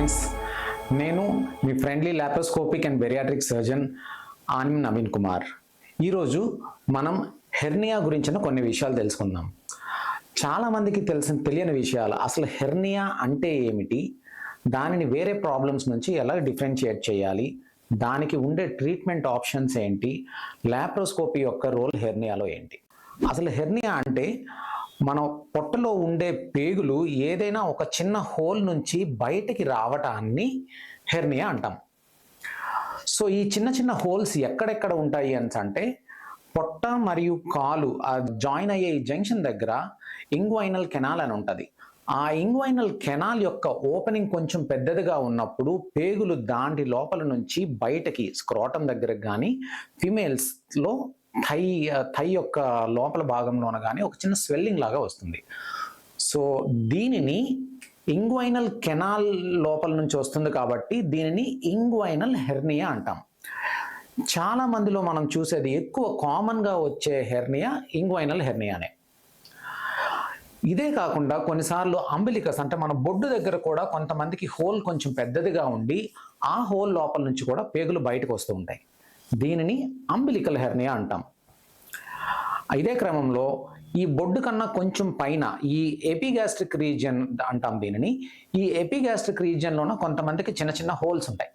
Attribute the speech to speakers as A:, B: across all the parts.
A: Friends, నేను మీ friendly laparoscopic and bariatric surgeon Anam Naveen Kumar. ఈరోజు మనం హెర్నియా గురించిన కొన్ని విషయాలు తెలుసుకుందాం. చాలామందికి తెలియని విషయాలు, అసలు హెర్నియా అంటే ఏమిటి, దానిని వేరే ప్రాబ్లమ్స్ నుంచి ఎలా డిఫరెన్షియేట్ చేయాలి, దానికి ఉండే ట్రీట్మెంట్ ఆప్షన్స్ ఏంటి, లాప్రోస్కోపీ యొక్క రోల్ హెర్నియాలో ఏంటి. అసలు హెర్నియా అంటే మన పొట్టలో ఉండే పేగులు ఏదైనా ఒక చిన్న హోల్ నుంచి బయటికి రావటాన్ని హెర్నియా అంటాం. సో ఈ చిన్న చిన్న హోల్స్ ఎక్కడెక్కడ ఉంటాయి అంటే పొట్ట మరియు కాలు జాయిన్ అయ్యే జంక్షన్ దగ్గర ఇంగ్వైనల్ కెనాల్ అని ఉంటుంది. ఆ ఇంగ్వైనల్ కెనాల్ యొక్క ఓపెనింగ్ కొంచెం పెద్దదిగా ఉన్నప్పుడు పేగులు దాంటి లోపల నుంచి బయటకి స్క్రోటం దగ్గరకు కానీ ఫిమేల్స్లో థై యొక్క లోపల భాగంలోన కానీ ఒక చిన్న స్వెల్లింగ్ లాగా వస్తుంది. సో దీనిని ఇంగ్వైనల్ కెనాల్ లోపల నుంచి వస్తుంది కాబట్టి దీనిని ఇంగ్వైనల్ హెర్నియా అంటాం. చాలా మందిలో మనం చూసేది ఎక్కువ కామన్గా వచ్చే హెర్నియా ఇంగ్వైనల్ హెర్నియానే. ఇదే కాకుండా కొన్నిసార్లు అంబిలికస్ అంటే మన బొడ్డు దగ్గర కూడా కొంతమందికి హోల్ కొంచెం పెద్దదిగా ఉండి ఆ హోల్ లోపల నుంచి కూడా పేగులు బయటకు వస్తూ ఉంటాయి. దీనిని అంబిలికల్ హెర్నియా అంటాం. ఇదే క్రమంలో ఈ బొడ్డు కన్నా కొంచెం పైన ఈ ఎపిగాస్ట్రిక్ రీజియన్ అంటాం దీనిని. ఈ ఎపిగాస్ట్రిక్ రీజియన్లోన కొంతమందికి చిన్న చిన్న హోల్స్ ఉంటాయి.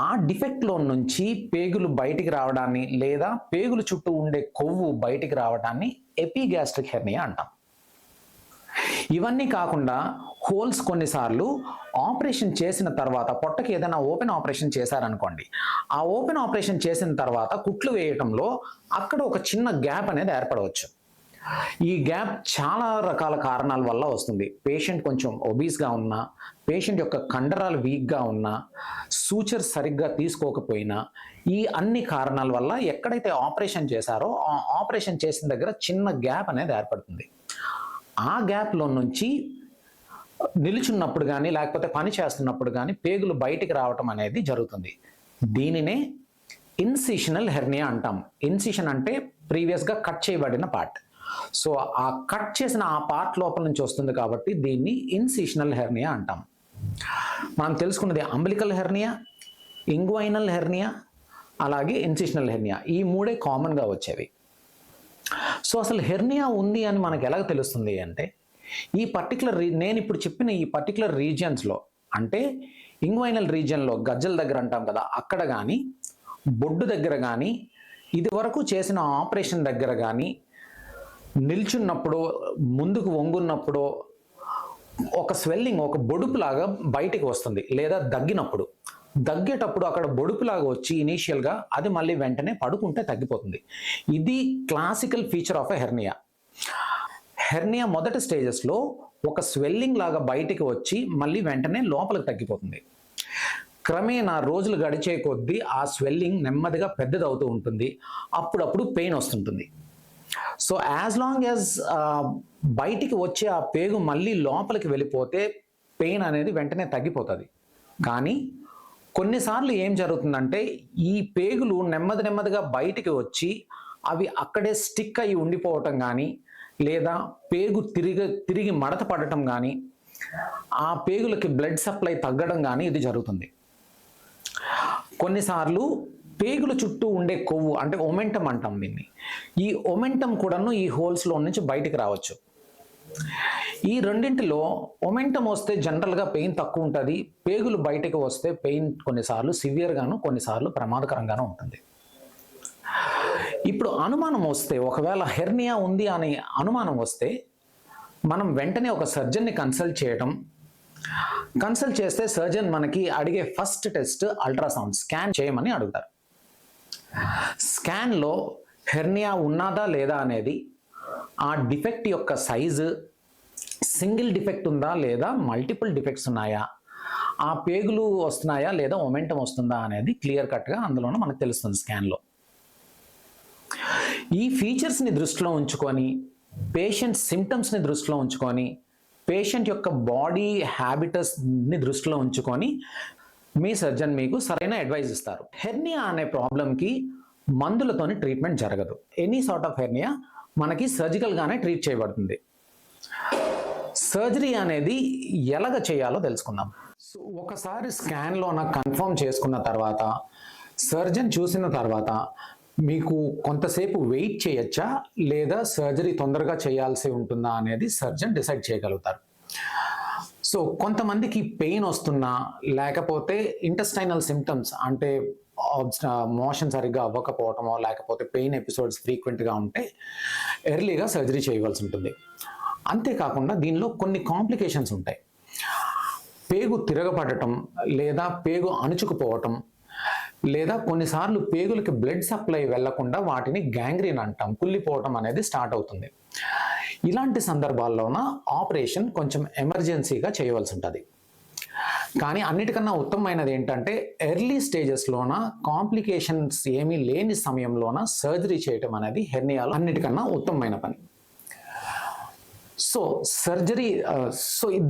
A: ఆ డిఫెక్ట్లో నుంచి పేగులు బయటికి రావడాన్ని లేదా పేగులు చుట్టూ ఉండే కొవ్వు బయటికి రావడాన్ని ఎపిగాస్ట్రిక్ హెర్నియా అంటాం. ఇవన్నీ కాకుండా హోల్స్ కొన్నిసార్లు ఆపరేషన్ చేసిన తర్వాత, పొట్టకి ఏదైనా ఓపెన్ ఆపరేషన్ చేశారనుకోండి, ఆ ఓపెన్ ఆపరేషన్ చేసిన తర్వాత కుట్లు వేయటంలో అక్కడ ఒక చిన్న గ్యాప్ అనేది ఏర్పడవచ్చు. ఈ గ్యాప్ చాలా రకాల కారణాల వల్ల వస్తుంది. పేషెంట్ కొంచెం ఒబీస్గా ఉన్నా, పేషెంట్ యొక్క కండరాలు వీక్గా ఉన్నా, సూచర్ సరిగ్గా తీసుకోకపోయినా, ఈ అన్ని కారణాల వల్ల ఎక్కడైతే ఆపరేషన్ చేశారో ఆ ఆపరేషన్ చేసిన దగ్గర చిన్న గ్యాప్ అనేది ఏర్పడుతుంది. ఆ గ్యాప్లో నుంచి నిలుచున్నప్పుడు కానీ లేకపోతే పని చేస్తున్నప్పుడు కానీ పేగులు బయటికి రావటం అనేది జరుగుతుంది. దీనినే ఇన్సిషనల్ హెర్నియా అంటాం. ఇన్సిషన్ అంటే ప్రీవియస్గా కట్ చేయబడిన పార్ట్. సో ఆ కట్ చేసిన ఆ పార్ట్ లోపల నుంచి వస్తుంది కాబట్టి దీన్ని ఇన్సిషనల్ హెర్నియా అంటాం. మనం తెలుసుకున్నది అంబిలికల్ హెర్నియా, ఇంగ్వైనల్ హెర్నియా, అలాగే ఇన్సిషనల్ హెర్నియా. ఈ మూడే కామన్గా వచ్చేవి. సో అసలు హెర్నియా ఉంది అని మనకు ఎలా తెలుస్తుంది అంటే ఈ పర్టికులర్ నేను ఇప్పుడు చెప్పిన ఈ పర్టికులర్ రీజియన్స్లో, అంటే ఇంగ్వైనల్ రీజియన్లో గజ్జల దగ్గర అంటాం కదా, అక్కడ కానీ బొడ్డు దగ్గర కానీ ఇది వరకు చేసిన ఆపరేషన్ దగ్గర కానీ నిల్చున్నప్పుడు ముందుకు వంగున్నప్పుడు ఒక స్వెల్లింగ్, ఒక బొడుపులాగా బయటికి వస్తుంది. లేదా దగ్గేటప్పుడు అక్కడ బొడుపులాగా వచ్చి ఇనీషియల్గా అది మళ్ళీ వెంటనే పడుకుంటే తగ్గిపోతుంది. ఇది classical feature of a hernia. Hernia మొదటి స్టేజెస్లో ఒక స్వెల్లింగ్ లాగా బయటికి వచ్చి మళ్ళీ వెంటనే లోపలికి తగ్గిపోతుంది. క్రమేణా రోజులు గడిచే కొద్దీ ఆ స్వెల్లింగ్ నెమ్మదిగా పెద్దదవుతూ ఉంటుంది. అప్పుడప్పుడు పెయిన్ వస్తుంటుంది. సో యాజ్ లాంగ్ యాజ్ బయటికి వచ్చే ఆ పేగు మళ్ళీ లోపలికి వెళ్ళిపోతే పెయిన్ అనేది వెంటనే తగ్గిపోతుంది. కానీ కొన్నిసార్లు ఏం జరుగుతుందంటే ఈ పేగులు నెమ్మదిగా బయటికి వచ్చి అవి అక్కడే స్టిక్ అయ్యి ఉండిపోవటం కానీ, లేదా పేగు తిరిగి మడత పడటం కానీ, ఆ పేగులకి బ్లడ్ సప్లై తగ్గడం కానీ ఇది జరుగుతుంది. కొన్నిసార్లు పేగుల చుట్టూ ఉండే కొవ్వు అంటే ఒమెంటం అంటాం దీన్ని. ఈ ఒమెంటం కూడాను ఈ హోల్స్లో నుంచి బయటికి రావచ్చు. ఈ రెండింటిలో ఒమెంటం వస్తే జనరల్గా పెయిన్ తక్కువ ఉంటుంది. పేగులు బయటకు వస్తే పెయిన్ కొన్నిసార్లు సివియర్గాను, కొన్నిసార్లు ప్రమాదకరంగాను ఉంటుంది. ఇప్పుడు అనుమానం వస్తే, ఒకవేళ హెర్నియా ఉంది అనే అనుమానం వస్తే మనం వెంటనే ఒక సర్జన్ని కన్సల్ట్ చేస్తే సర్జన్ మనకి అడిగే ఫస్ట్ టెస్ట్ అల్ట్రాసౌండ్ స్కాన్ చేయమని అడుగుతారు. స్కాన్లో హెర్నియా ఉన్నదా లేదా అనేది, ఆ డిఫెక్ట్ యొక్క సైజు, సింగిల్ డిఫెక్ట్ ఉందా లేదా మల్టిపుల్ డిఫెక్ట్స్ ఉన్నాయా, ఆ పేగులు వస్తున్నాయా లేదా ఒమెంటం వస్తుందా అనేది క్లియర్ కట్గా అందులోనే మనకు తెలుస్తుంది స్కాన్లో. ఈ ఫీచర్స్ని దృష్టిలో ఉంచుకొని, పేషెంట్ సిమ్టమ్స్ని దృష్టిలో ఉంచుకొని, పేషెంట్ యొక్క బాడీ హ్యాబిటస్ని దృష్టిలో ఉంచుకొని మీ సర్జన్ మీకు సరైన అడ్వైజ్ ఇస్తారు. హెర్నియా అనే ప్రాబ్లంకి మందులతోని ట్రీట్మెంట్ జరగదు. ఎనీ సార్ట్ ఆఫ్ హెర్నియా మనకి సర్జికల్గానే ట్రీట్ చేయబడుతుంది. సర్జరీ అనేది ఎలాగ చేయాలో తెలుసుకుందాం. సో ఒకసారి స్కాన్లోన కన్ఫర్మ్ చేసుకున్న తర్వాత సర్జన్ చూసిన తర్వాత మీకు కొంతసేపు వెయిట్ చేయొచ్చా లేదా సర్జరీ తొందరగా చేయాల్సి ఉంటుందా అనేది సర్జన్ డిసైడ్ చేయగలుగుతారు. సో కొంతమందికి పెయిన్ వస్తున్నా లేకపోతే ఇంటెస్టైనల్ సిమ్టమ్స్ అంటే మోషన్ సరిగ్గా అవ్వకపోవటమో లేకపోతే పెయిన్ ఎపిసోడ్స్ ఫ్రీక్వెంట్గా ఉంటే ఎర్లీగా సర్జరీ చేయవలసి ఉంటుంది. అంతేకాకుండా దీనిలో కొన్ని కాంప్లికేషన్స్ ఉంటాయి. పేగు తిరగబడటం లేదా పేగు అణుచుకుపోవటం లేదా కొన్నిసార్లు పేగులకి బ్లడ్ సప్లై వెళ్లకుండా వాటిని గ్యాంగ్రీన్ అంటాం, కుళ్ళిపోవటం అనేది స్టార్ట్ అవుతుంది. ఇలాంటి సందర్భాల్లోన ఆపరేషన్ కొంచెం ఎమర్జెన్సీగా చేయవలసి ఉంటుంది. కానీ అన్నిటికన్నా ఉత్తమమైనది ఏంటంటే ఎర్లీ స్టేజెస్లోన కాంప్లికేషన్స్ ఏమీ లేని సమయంలోన సర్జరీ చేయటం అనేది హెర్నియాలో అన్నిటికన్నా ఉత్తమమైన పని. సో సర్జరీ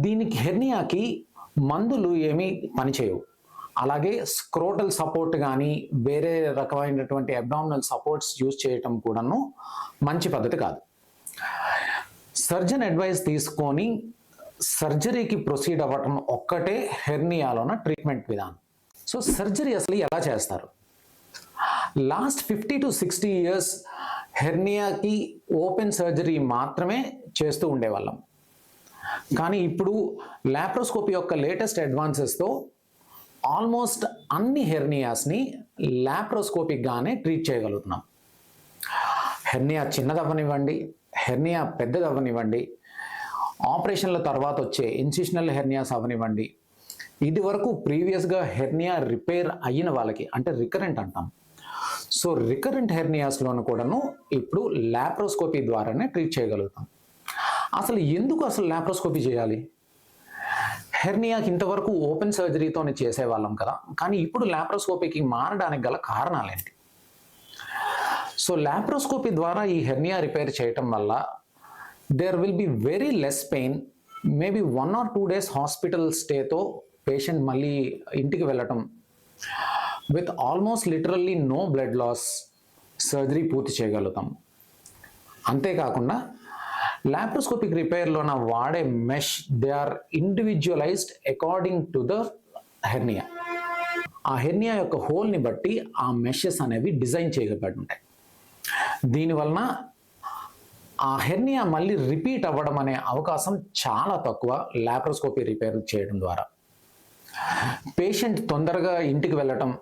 A: దీనికి హెర్నియాకి మందులు ఏమీ పనిచేయవు. అలాగే స్క్రోటల్ సపోర్ట్ కానీ వేరే రకమైనటువంటి అబ్డామినల్ సపోర్ట్స్ యూజ్ చేయటం కూడాను మంచి పద్ధతి కాదు. సర్జన్ అడ్వైస్ తీసుకొని సర్జరీకి ప్రొసీడ్ అవ్వటం ఒక్కటే హెర్నియాలోన ట్రీట్మెంట్ విధానం. సో సర్జరీ అసలు ఎలా చేస్తారు? లాస్ట్ 50 to 60 years హెర్నియాకి ఓపెన్ సర్జరీ మాత్రమే చేస్తూ ఉండేవాళ్ళం. కానీ ఇప్పుడు లాప్రోస్కోపీ యొక్క లేటెస్ట్ అడ్వాన్సెస్తో ఆల్మోస్ట్ అన్ని హెర్నియాస్ని లాప్రోస్కోపిక్గానే ట్రీట్ చేయగలుగుతున్నాం. హెర్నియా చిన్నదవ్వనివ్వండి, హెర్నియా పెద్దదవ్వనివ్వండి, ఆపరేషన్ల తర్వాత వచ్చే ఇన్సిషనల్ హెర్నియాస్ అవ్వనివ్వండి, ఇది వరకు ప్రీవియస్గా హెర్నియా రిపేర్ అయిన వాళ్ళకి అంటే రికరెంట్ అంటాం. సో రికరెంట్ హెర్నియాస్లోను కూడాను ఇప్పుడు లాప్రోస్కోపీ ద్వారానే ట్రీట్ చేయగలుగుతాం. అసలు లాప్రోస్కోపీ చేయాలి? హెర్నియాకి ఇంతవరకు ఓపెన్ సర్జరీతోనే చేసేవాళ్ళం కదా, కానీ ఇప్పుడు లాప్రోస్కోపీకి మారడానికి గల కారణాలేంటి? సో లాప్రోస్కోపీ ద్వారా ఈ హెర్నియా రిపేర్ చేయటం వల్ల there will be very less pain, maybe 1 or 2 days hospital స్టేతో పేషెంట్ మళ్ళీ ఇంటికి వెళ్ళటం, with almost literally no blood loss surgery పూర్తి చేయగలుగుతాం. అంతేకాకుండా లాప్రోస్కోపిక్ రిపేర్లోన వాడే mesh they are individualized according to the hernia. ఆ హెర్నియా యొక్క హోల్ని బట్టి ఆ మెషెస్ అనేవి డిజైన్ చేయబడి ఉంటాయి. దీనివలన ఆ హెర్నియా మళ్ళీ రిపీట్ అవ్వడం అనే అవకాశం చాలా తక్కువ లాప్రోస్కోపీ రిపేర్ చేయడం ద్వారా. పేషెంట్ తొందరగా ఇంటికి వెళ్ళటం,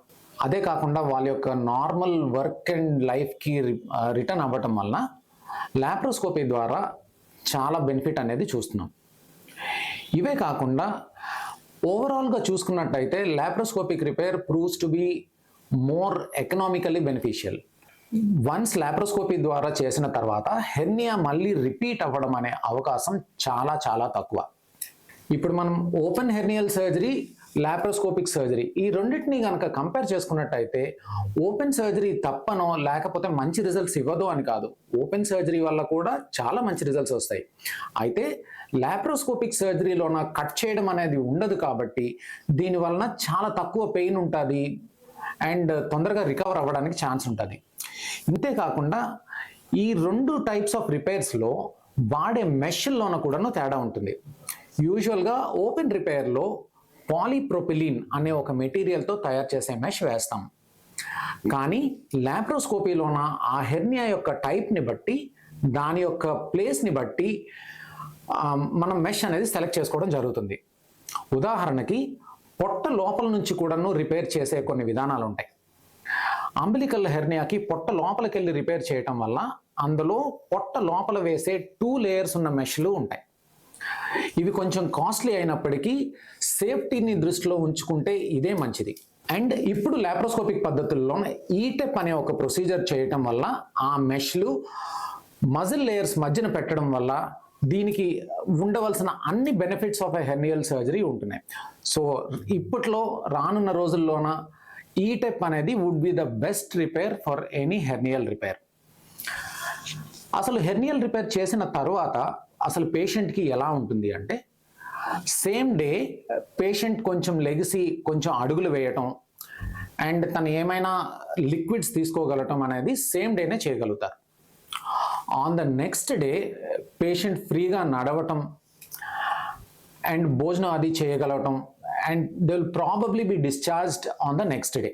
A: అదే కాకుండా వాళ్ళ యొక్క నార్మల్ వర్క్ అండ్ లైఫ్కి రిటర్న్ అవ్వటం వలన లాప్రోస్కోపీ ద్వారా చాలా బెనిఫిట్ అనేది చూస్తున్నాం. ఇవే కాకుండా ఓవరాల్గా చూసుకున్నట్టయితే laparoscopic repair proves to be more economically beneficial. Once laparoscopy ద్వారా చేసిన తర్వాత హెర్నియా మళ్ళీ రిపీట్ అవ్వడం అనే అవకాశం చాలా చాలా తక్కువ. ఇప్పుడు మనం open hernial surgery, laparoscopic surgery ఈ రెండింటిని కనుక కంపేర్ చేసుకున్నట్టయితే ఓపెన్ సర్జరీ తప్పనో లేకపోతే మంచి రిజల్ట్స్ ఇవ్వదు అని కాదు. ఓపెన్ సర్జరీ వల్ల కూడా చాలా మంచి రిజల్ట్స్ వస్తాయి. అయితే లాప్రోస్కోపిక్ సర్జరీలోన కట్ చేయడం అనేది ఉండదు కాబట్టి దీని వలన చాలా తక్కువ పెయిన్ ఉంటుంది అండ్ తొందరగా రికవర్ అవ్వడానికి ఛాన్స్ ఉంటుంది. ఇంతేకాకుండా ఈ 2 types ఆఫ్ రిపేర్స్లో వాడే మెష్ల్లోన కూడాను తేడా ఉంటుంది. యూజువల్గా ఓపెన్ రిపేర్లో పాలీప్రొపిలీన్ అనే ఒక మెటీరియల్తో తయారు చేసే మెష్ వేస్తాం. కానీ లాప్రోస్కోపీలోన ఆ హెర్నియా యొక్క టైప్ని బట్టి దాని యొక్క ప్లేస్ని బట్టి మనం మెష్ అనేది సెలెక్ట్ చేసుకోవడం జరుగుతుంది. ఉదాహరణకి పొట్ట లోపల నుంచి కూడాను రిపేర్ చేసే కొన్ని విధానాలు ఉంటాయి. అంబిలికల్ హెర్నియాకి పొట్ట లోపలికి వెళ్ళి రిపేర్ చేయటం వల్ల అందులో పొట్ట లోపల వేసే 2 layers ఉన్న మెష్లు ఉంటాయి. ఇవి కొంచెం కాస్ట్లీ అయినప్పటికీ సేఫ్టీని దృష్టిలో ఉంచుకుంటే ఇదే మంచిది. అండ్ ఇప్పుడు లాప్రోస్కోపిక్ పద్ధతుల్లో ఈటెప్ అనే ఒక ప్రొసీజర్ చేయటం వల్ల ఆ మెష్లు మజిల్ లేయర్స్ మధ్యన పెట్టడం వల్ల దీనికి ఉండవలసిన అన్ని benefits of a hernial surgery ఉంటున్నాయి. సో ఇప్పట్లో రానున్న రోజుల్లోన ఈటెప్ అనేది would be the best repair for any hernial repair. అసలు హెర్నియల్ రిపేర్ చేసిన తర్వాత అసలు పేషెంట్కి ఎలా ఉంటుంది అంటే, సేమ్ డే పేషెంట్ కొంచెం లెగిసి కొంచెం అడుగులు వేయటం అండ్ తను ఏమైనా లిక్విడ్స్ తీసుకోగలటం అనేది సేమ్ డేనే చేయగలుగుతారు. On the next day patient ఫ్రీగా నడవటం అండ్ భోజనం అది చేయగలగటం, and they will probably be discharged on the next day.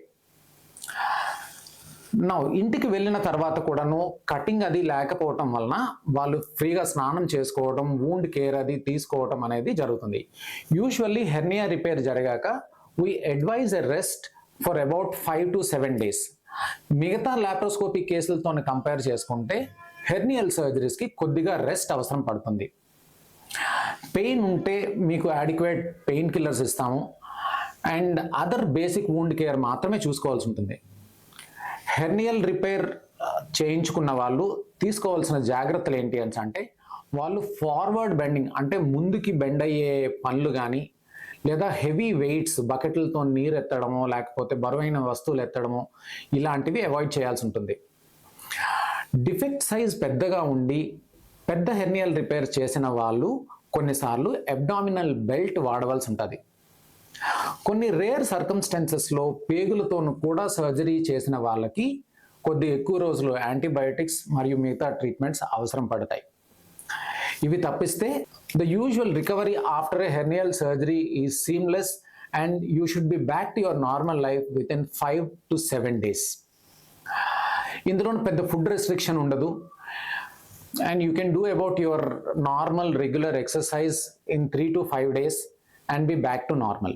A: నా ఇంటికి వెళ్ళిన తర్వాత కూడాను కటింగ్ అది లేకపోవటం వలన వాళ్ళు ఫ్రీగా స్నానం చేసుకోవడం, వూండ్ కేర్ అది తీసుకోవటం అనేది జరుగుతుంది. యూజువల్లీ హెర్నియా రిపేర్ జరిగాక we advise a rest for about 5 to 7 days. మిగతా లాప్రోస్కోపీ కేసులతో కంపేర్ చేసుకుంటే హెర్నియల్ సర్జరీస్కి కొద్దిగా రెస్ట్ అవసరం పడుతుంది. పెయిన్ ఉంటే మీకు అడిక్వేట్ పెయిన్ కిల్లర్స్ ఇస్తాము, and other basic wound care మాత్రమే చూసుకోవాల్సి ఉంటుంది. హెర్నియల్ రిపేర్ చేయించుకున్న వాళ్ళు తీసుకోవాల్సిన జాగ్రత్తలు ఏంటి అని అంటే, వాళ్ళు ఫార్వర్డ్ బెండింగ్ అంటే ముందుకి బెండ్ అయ్యే పనులు కానీ, లేదా హెవీ వెయిట్స్ బకెట్లతో నీరు ఎత్తడమో లేకపోతే బరువైన వస్తువులు ఎత్తడమో ఇలాంటివి అవాయిడ్ చేయాల్సి ఉంటుంది. డిఫెక్ట్ సైజ్ పెద్దగా ఉండి పెద్ద హెర్నియల్ రిపేర్ చేసిన వాళ్ళు కొన్నిసార్లు అబ్డామినల్ బెల్ట్ వాడవలసి ఉంటుంది. కొన్ని రేర్ సర్కమ్స్టాన్సెస్లో పేగులతోనూ కూడా సర్జరీ చేసిన వాళ్ళకి కొద్ది ఎక్కువ రోజులు యాంటీబయోటిక్స్ మరియు మిగతా ట్రీట్మెంట్స్ అవసరం పడతాయి. ఇవి తప్పిస్తే the usual recovery after a hernial surgery is seamless and you should be back to your normal life within 5 to 7 days. ఇందులో పెద్ద ఫుడ్ రెస్ట్రిక్షన్ ఉండదు, and you can do about your normal regular exercise in 3 to 5 days and be back to normal.